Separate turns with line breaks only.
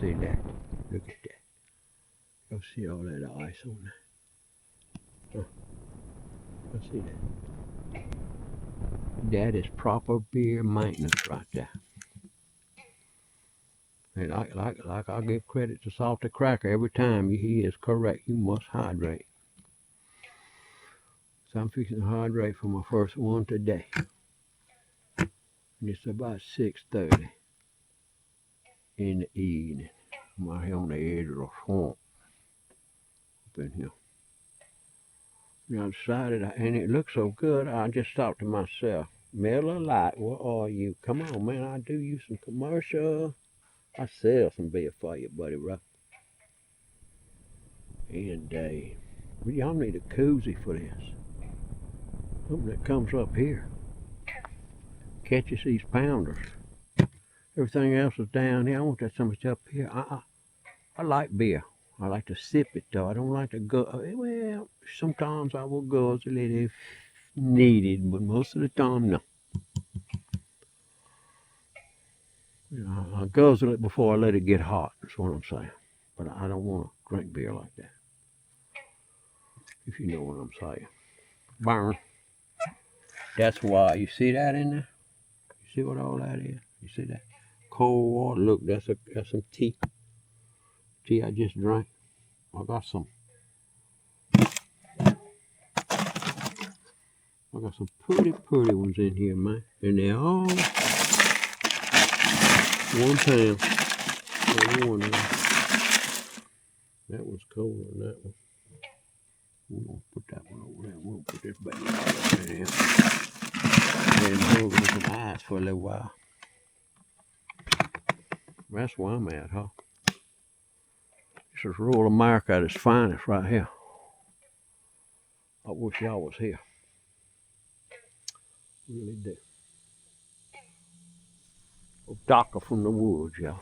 See that? Look at that. Go see all that ice on there. Go see that. That is proper beer maintenance right there. And like I give credit to Salty Cracker every time he is correct. You must hydrate. So I'm fixing to hydrate for my first one today. And it's about 6:30 in the evening. I'm out here on the edge of the swamp up in here. And I decided, and it looked so good, I just thought to myself, Miller Lite, where are you? Come on, man, I'll do you some commercial. I sell some beer for you, buddy, right? And y'all need a koozie for this. Something that comes up here. Catches these pounders. Everything else is down here. I want that something up here. I like beer. I like to sip it though. I don't like to go. Well, sometimes I will guzzle it if needed, but most of the time, no. You know, I guzzle it before I let it get hot. That's what I'm saying. But I don't want to drink beer like that. If you know what I'm saying. Burn. That's why. You see that in there? You see what all that is? You see that? Cold water. Look, that's some tea. Tea I just drank. I got some pretty ones in here, man. And they're all 1 pound. That one's colder than that one. We're going to put that one over there. We'll put this baby right over there. And hold it with some ice for a little while. That's where I'm at, huh? This is rural America at its finest right here. I wish y'all was here. Really do. Doctor from the woods, y'all.